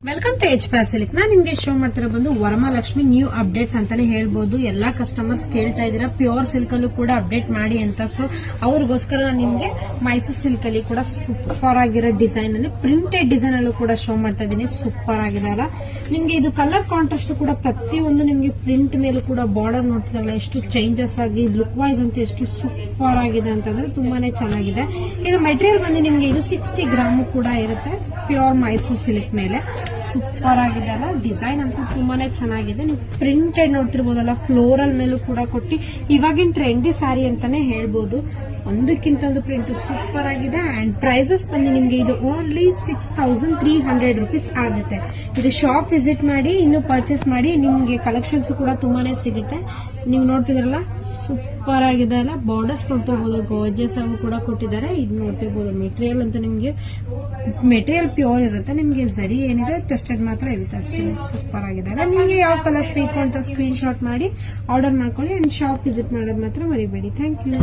Welcome to H silk. ನಾನು ನಿಮ್ಗೆ show ಮಾಡ್ತಿರೋ ಬಂದು ವರಮಹಾಲಕ್ಷ್ಮಿ ನ್ಯೂ ಅಪ್ಡೇಟ್ಸ್ ಅಂತಾನೆ ಹೇಳ್ಬೋದು. ಎಲ್ಲಾ ಕಸ್ಟಮರ್ಸ್ ಕೇಳ್ತಾ ಇದೀರಾ ಪ್ಯೂರ್ ಸಿಲ್ಕ್ ಅಲ್ಲೂ ಕೂಡ ಅಪ್ಡೇಟ್ ಮಾಡಿ ಅಂತ. ಸೊ ಅವ್ರಿಗೋಸ್ಕರ ನಾನು ನಿಮ್ಗೆ ಮೈಸೂರು ಸಿಲ್ಕ್ ಅಲ್ಲಿ ಕೂಡ ಸೂಪರ್ ಆಗಿರೋ ಡಿಸೈನ್ ಅಲ್ಲಿ ಪ್ರಿಂಟೆಡ್ ಡಿಸೈನ್ ಅಲ್ಲೂ ಕೂಡ ಶೋ ಮಾಡ್ತಾ ಇದೀನಿ. ಸೂಪರ್ ಆಗಿದೆ ಅಲ್ಲ. ನಿಮ್ಗೆ ಇದು ಕಲರ್ ಕಾಂಟ್ರಾಸ್ಟ್ ಕೂಡ ಪ್ರತಿಯೊಂದು ನಿಮ್ಗೆ ಪ್ರಿಂಟ್ ಮೇಲೂ ಕೂಡ ಬಾರ್ಡರ್ ನೋಡ್ತಿರಲ್ಲ ಎಷ್ಟು ಚೇಂಜಸ್ ಆಗಿ ಲುಕ್ ವೈಸ್ ಅಂತ ಎಷ್ಟು ಸೂಪರ್ ಆಗಿದೆ ಅಂತಂದ್ರೆ ತುಂಬಾನೇ ಚೆನ್ನಾಗಿದೆ. ಇದು ಮೆಟೀರಿಯಲ್ ಬಂದು ನಿಮ್ಗೆ ಇದು 60 ಗ್ರಾಮ್ ಕೂಡ ಇರುತ್ತೆ. ಪ್ಯೂರ್ ಮೈಸೂರು ಸಿಲ್ಕ್ ಮೇಲೆ ಸೂಪರ್ ಆಗಿದೆ ಅಲ್ಲ. ಡಿಸೈನ್ ಅಂತೂ ತುಂಬಾನೇ ಚೆನ್ನಾಗಿದೆ. ನೀವು ಪ್ರಿಂಟೆಡ್ ನೋಡ್ತಿರ್ಬೋದಲ್ಲ, ಫ್ಲೋರಲ್ ಮೇಲೂ ಕೂಡ ಕೊಟ್ಟು ಇವಾಗಿನ ಟ್ರೆಂಡಿ ಸ್ಯಾರಿ ಅಂತಾನೆ ಹೇಳ್ಬೋದು. ಒಂದಕ್ಕಿಂತ ಒಂದು ಪ್ರಿಂಟ್ ಸೂಪರ್ ಆಗಿದೆ. ಅಂಡ್ ಪ್ರೈಸಸ್ ಬಂದು ನಿಮ್ಗೆ ಇದು ಓನ್ಲಿ 6300 ರುಪೀಸ್ ಆಗುತ್ತೆ. ಇದು ಶಾಪ್ ವಿಸಿಟ್ ಮಾಡಿ ಇನ್ನು ಪರ್ಚೇಸ್ ಮಾಡಿ. ನಿಮ್ಗೆ ಕಲೆಕ್ಷನ್ಸ್ ಕೂಡ ತುಂಬಾನೇ ಸಿಗುತ್ತೆ. ನೀವು ನೋಡ್ತಿದ್ರಲ್ಲ ಸೂಪರ್ ಆಗಿದೆ ಅಲ್ಲ. ಬಾರ್ಡರ್ಸ್ ಕೊಡ್ತಿರ್ಬೋದು, ಗೋರ್ಜಸ್ ಅವು ಕೂಡ ಕೊಟ್ಟಿದ್ದಾರೆ. ಇದು ನೋಡ್ತಿರ್ಬೋದು ಮೆಟೀರಿಯಲ್ ಅಂತ ನಿಮ್ಗೆ ಮೆಟೀರಿಯಲ್ ಪ್ಯೂರ್ ಇರುತ್ತೆ. ನಿಮ್ಗೆ ಸರಿ ಏನಿದೆ ಟೆಸ್ಟೆಡ್ ಮಾತ್ರ ಇರುತ್ತೆ ಅಷ್ಟೇ. ಸೂಪರ್ ಆಗಿದೆ ಅಲ್ಲ. ನಿಮಗೆ ಯಾವ ಕಲರ್ಸ್ ಬೇಕು ಅಂತ ಸ್ಕ್ರೀನ್ ಶಾಟ್ ಮಾಡಿ ಆರ್ಡರ್ ಮಾಡ್ಕೊಳ್ಳಿ. ಅಂಡ್ ಶಾಪ್ ವಿಸಿಟ್ ಮಾಡೋದು ಮಾತ್ರ ಮರಿಬೇಡಿ. Thank you.